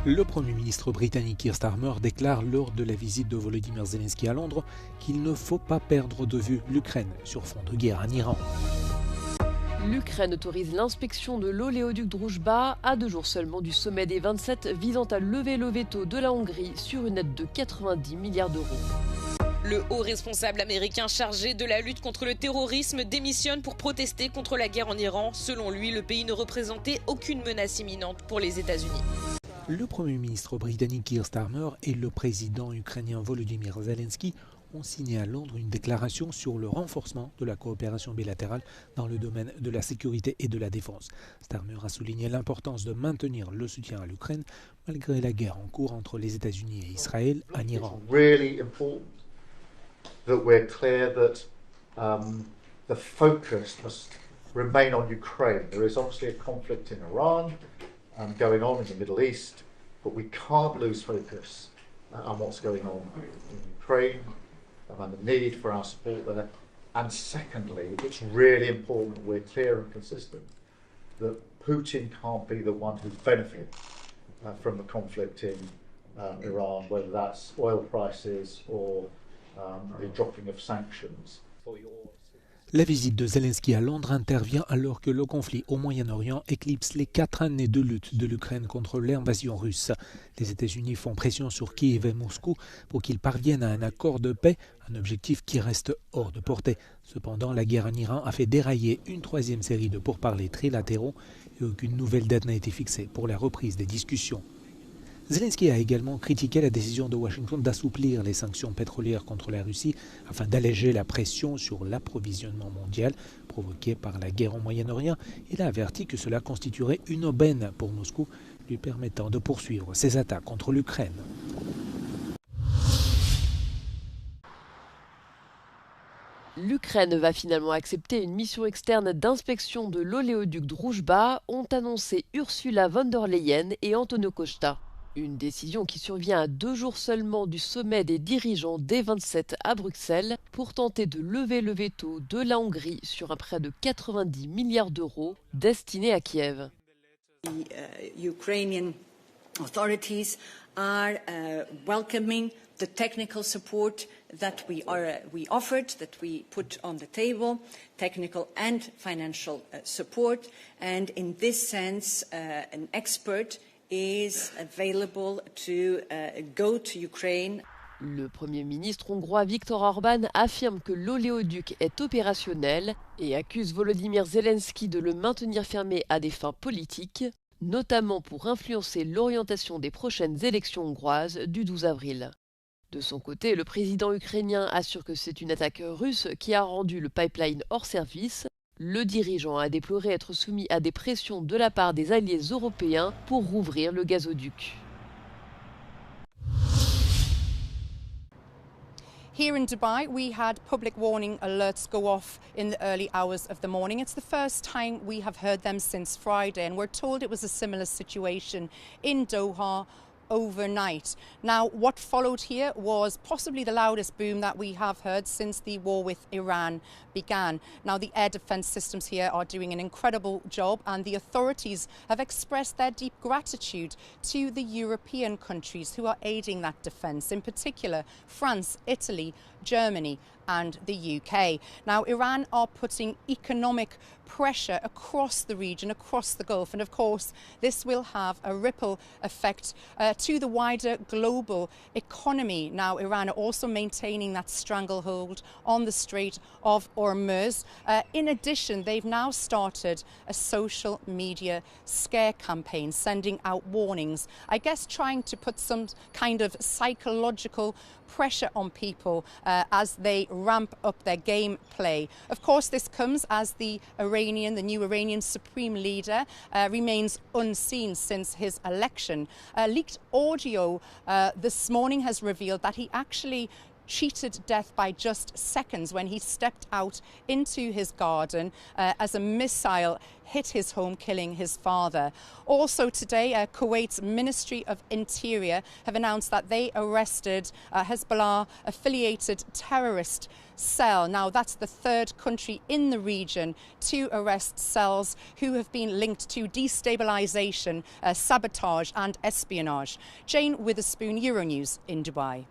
Le Premier ministre britannique Keir Starmer déclare lors de la visite de Volodymyr Zelensky à Londres qu'il ne faut pas perdre de vue l'Ukraine sur fond de guerre en Iran. L'Ukraine autorise l'inspection de l'oléoduc Druzhba à 2 jours seulement du sommet des 27 visant à lever le veto de la Hongrie sur une aide de 90 milliards d'euros. Le haut responsable américain chargé de la lutte contre le terrorisme démissionne pour protester contre la guerre en Iran. Selon lui, le pays ne représentait aucune menace imminente pour les États-Unis. Le Premier ministre britannique Keir Starmer et le président ukrainien Volodymyr Zelensky ont signé à Londres une déclaration sur le renforcement de la coopération bilatérale dans le domaine de la sécurité et de la défense. Starmer a souligné l'importance de maintenir le soutien à l'Ukraine malgré la guerre en cours entre les États-Unis et Israël en Iran. That we're clear that the focus must remain on Ukraine. There is obviously a conflict in Iran going on in the Middle East, but we can't lose focus on what's going on in Ukraine and the need for our support there. And secondly, it's really important that we're clear and consistent that Putin can't be the one who benefits from the conflict in Iran, whether that's oil prices or the dropping of sanctions. La visite de Zelensky à Londres intervient alors que le conflit au Moyen-Orient éclipse les 4 années de lutte de l'Ukraine contre l'invasion russe. Les États-Unis font pression sur Kiev et Moscou pour qu'ils parviennent à un accord de paix, un objectif qui reste hors de portée. Cependant, la guerre en Iran a fait dérailler une 3e série de pourparlers trilatéraux et aucune nouvelle date n'a été fixée pour la reprise des discussions. Zelensky a également critiqué la décision de Washington d'assouplir les sanctions pétrolières contre la Russie afin d'alléger la pression sur l'approvisionnement mondial provoquée par la guerre au Moyen-Orient. Il a averti que cela constituerait une aubaine pour Moscou, lui permettant de poursuivre ses attaques contre l'Ukraine. L'Ukraine va finalement accepter une mission externe d'inspection de l'oléoduc Druzhba, ont annoncé Ursula von der Leyen et Antonio Costa. Une décision qui survient à 2 jours seulement du sommet des dirigeants des 27 à Bruxelles pour tenter de lever le veto de la Hongrie sur un prêt de 90 milliards d'euros destiné à Kiev. The Ukrainian authorities are welcoming the technical support that we offered, that we put on the table, technical and financial support, and in this sense, an expert is available to go to Ukraine. Le Premier ministre hongrois Viktor Orban affirme que l'oléoduc est opérationnel et accuse Volodymyr Zelensky de le maintenir fermé à des fins politiques, notamment pour influencer l'orientation des prochaines élections hongroises du 12 avril. De son côté, le président ukrainien assure que c'est une attaque russe qui a rendu le pipeline hors service. Le dirigeant a déploré être soumis à des pressions de la part des alliés européens pour rouvrir le gazoduc. Here in Dubai, we had public warning alerts go off in the early hours of the morning. It's the first time we have heard them since Friday, and we're told it was a similar situation in Doha overnight. Now, what followed here was possibly the loudest boom that we have heard since the war with Iran began. Now, the air defence systems here are doing an incredible job, and the authorities have expressed their deep gratitude to the European countries who are aiding that defence, in particular France, Italy, Germany and the UK. Now, Iran are putting economic pressure across the region, across the Gulf, and of course this will have a ripple effect to the wider global economy. Now, Iran are also maintaining that stranglehold on the Strait of Hormuz. In addition, they've now started a social media scare campaign, sending out warnings, I guess trying to put some kind of psychological pressure on people as they ramp up their gameplay. Of course, this comes as the new Iranian supreme leader remains unseen since his election. Leaked audio this morning has revealed that he actually cheated death by just seconds when he stepped out into his garden as a missile hit his home, killing his father. Also today, Kuwait's Ministry of Interior have announced that they arrested Hezbollah-affiliated terrorist cell. Now, that's the third country in the region to arrest cells who have been linked to destabilisation, sabotage and espionage. Jane Witherspoon, Euronews in Dubai.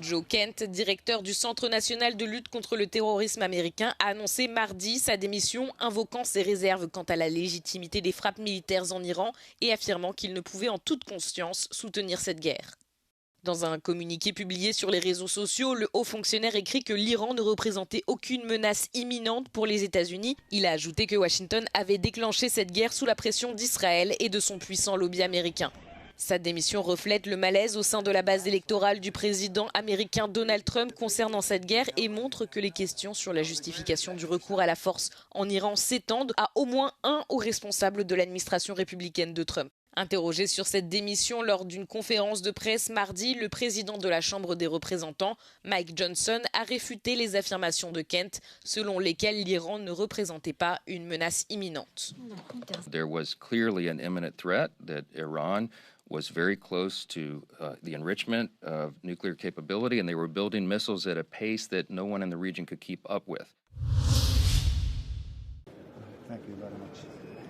Joe Kent, directeur du Centre national de lutte contre le terrorisme américain, a annoncé mardi sa démission, invoquant ses réserves quant à la légitimité des frappes militaires en Iran et affirmant qu'il ne pouvait en toute conscience soutenir cette guerre. Dans un communiqué publié sur les réseaux sociaux, le haut fonctionnaire écrit que l'Iran ne représentait aucune menace imminente pour les États-Unis. Il a ajouté que Washington avait déclenché cette guerre sous la pression d'Israël et de son puissant lobby américain. Sa démission reflète le malaise au sein de la base électorale du président américain Donald Trump concernant cette guerre et montre que les questions sur la justification du recours à la force en Iran s'étendent à au moins un haut responsable de l'administration républicaine de Trump. Interrogé sur cette démission lors d'une conférence de presse mardi, le président de la Chambre des représentants, Mike Johnson, a réfuté les affirmations de Kent, selon lesquelles l'Iran ne représentait pas une menace imminente. There was clearly an imminent threat that Iran was very close to the enrichment of nuclear capability, and they were building missiles at a pace that no one in the region could keep up with. Thank you very much.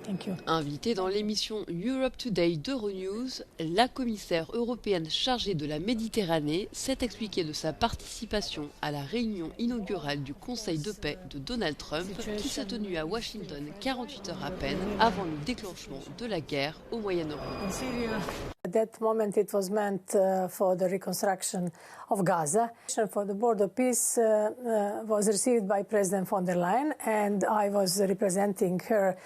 Thank you. Invitée dans l'émission Europe Today d'Euronews, la commissaire européenne chargée de la Méditerranée s'est expliquée de sa participation à la réunion inaugurale du Conseil de paix de Donald Trump qui s'est tenue à Washington 48 heures à peine avant le déclenchement de la guerre au Moyen-Orient. At that moment it was meant for the reconstruction of Gaza. For the Board of Peace was received by President von der Leyen, and I was representing her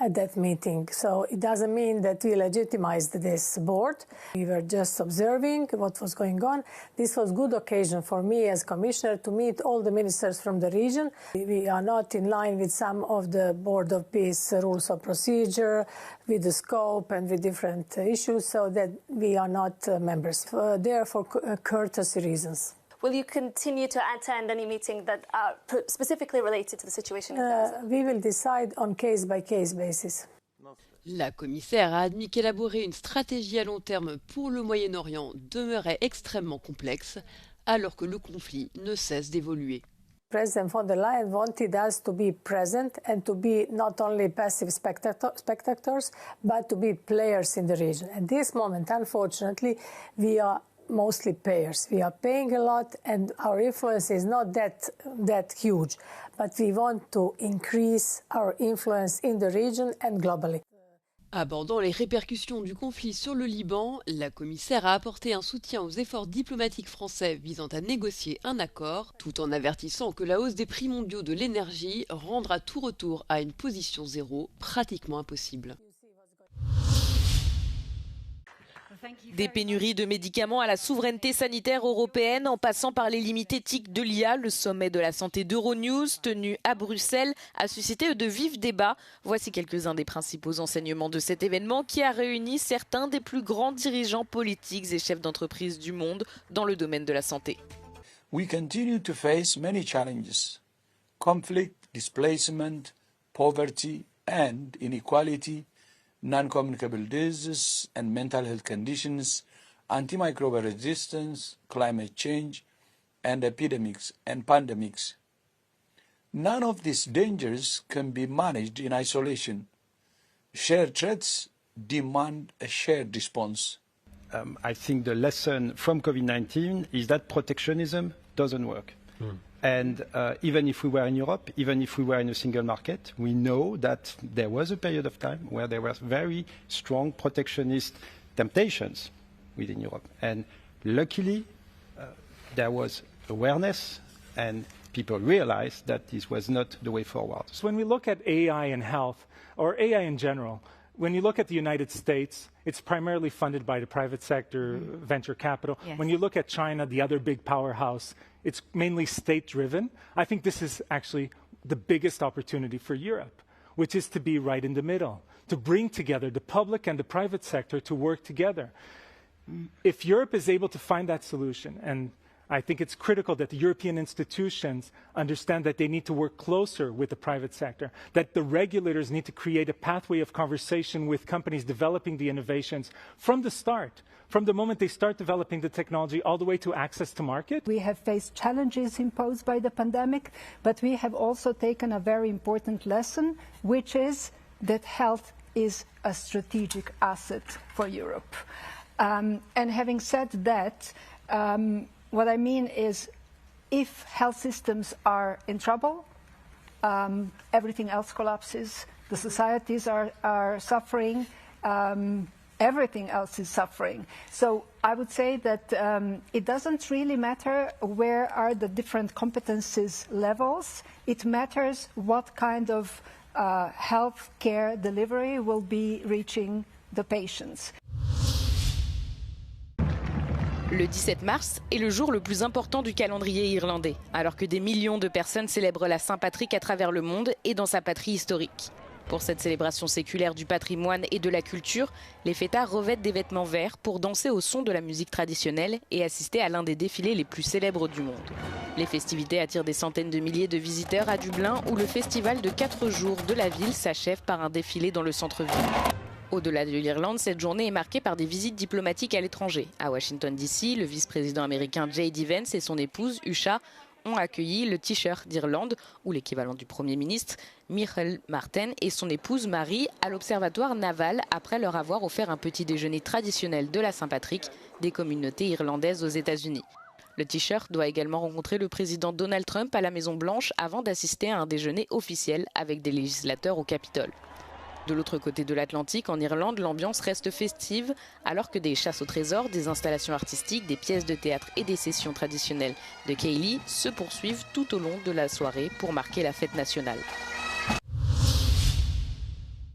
at that meeting. So it doesn't mean that we legitimized this board. We were just observing what was going on. This was a good occasion for me as Commissioner to meet all the ministers from the region. We are not in line with some of the Board of Peace rules of procedure, with the scope and with different issues, so that we are not members. There for courtesy reasons. Will you continue to attend any meetings that are specifically related to the situation in Gaza? We will decide on case-by-case basis. La commissaire a admis qu'élaborer une stratégie à long terme pour le Moyen-Orient demeurait extrêmement complexe, alors que le conflit ne cesse d'évoluer. President von der Leyen wanted us to be present and to be not only passive spectators, but to be players in the region. At this moment, unfortunately, we are mostly payers. We are paying a lot and our influence is not that huge, but we want to increase our influence in the region and globally. Abordant les répercussions du conflit sur le Liban, la commissaire a apporté un soutien aux efforts diplomatiques français visant à négocier un accord, tout en avertissant que la hausse des prix mondiaux de l'énergie rendra tout retour à une position zéro pratiquement impossible. Des pénuries de médicaments à la souveraineté sanitaire européenne, en passant par les limites éthiques de l'IA, le sommet de la santé d'Euronews, tenu à Bruxelles, a suscité de vifs débats. Voici quelques-uns des principaux enseignements de cet événement qui a réuni certains des plus grands dirigeants politiques et chefs d'entreprise du monde dans le domaine de la santé. We continue to face many challenges: conflict, displacement, poverty and inequality, non-communicable diseases and mental health conditions, antimicrobial resistance, climate change, and epidemics and pandemics. None of these dangers can be managed in isolation. Shared threats demand a shared response. I think the lesson from COVID-19 is that protectionism doesn't work. And even if we were in Europe, even if we were in a single market, we know that there was a period of time where there were very strong protectionist temptations within Europe. And luckily, there was awareness and people realized that this was not the way forward. So when we look at AI in health, or AI in general, when you look at the United States, it's primarily funded by the private sector, venture capital. Yes. When you look at China, the other big powerhouse, it's mainly state-driven. I think this is actually the biggest opportunity for Europe, which is to be right in the middle, to bring together the public and the private sector to work together. if Europe is able to find that solution, and I think it's critical that the European institutions understand that they need to work closer with the private sector, that the regulators need to create a pathway of conversation with companies developing the innovations from the start, from the moment they start developing the technology all the way to access to market. We have faced challenges imposed by the pandemic, but we have also taken a very important lesson, which is that health is a strategic asset for Europe. And having said that, what I mean is, if health systems are in trouble, everything else collapses. The societies are suffering. Everything else is suffering. So I would say that it doesn't really matter where are the different competencies levels. It matters what kind of health care delivery will be reaching the patients. Le 17 mars est le jour le plus important du calendrier irlandais, alors que des millions de personnes célèbrent la Saint-Patrick à travers le monde et dans sa patrie historique. Pour cette célébration séculaire du patrimoine et de la culture, les fêtards revêtent des vêtements verts pour danser au son de la musique traditionnelle et assister à l'un des défilés les plus célèbres du monde. Les festivités attirent des centaines de milliers de visiteurs à Dublin, où le festival de 4 jours de la ville s'achève par un défilé dans le centre-ville. Au-delà de l'Irlande, cette journée est marquée par des visites diplomatiques à l'étranger. À Washington DC, le vice-président américain J.D. Vance et son épouse Usha ont accueilli le Taoiseach d'Irlande, ou l'équivalent du Premier ministre, Micheál Martin, et son épouse Marie à l'observatoire naval après leur avoir offert un petit déjeuner traditionnel de la Saint-Patrick des communautés irlandaises aux États-Unis. Le Taoiseach doit également rencontrer le président Donald Trump à la Maison-Blanche avant d'assister à un déjeuner officiel avec des législateurs au Capitole. De l'autre côté de l'Atlantique, en Irlande, l'ambiance reste festive, alors que des chasses au trésor, des installations artistiques, des pièces de théâtre et des sessions traditionnelles de Céilí se poursuivent tout au long de la soirée pour marquer la fête nationale.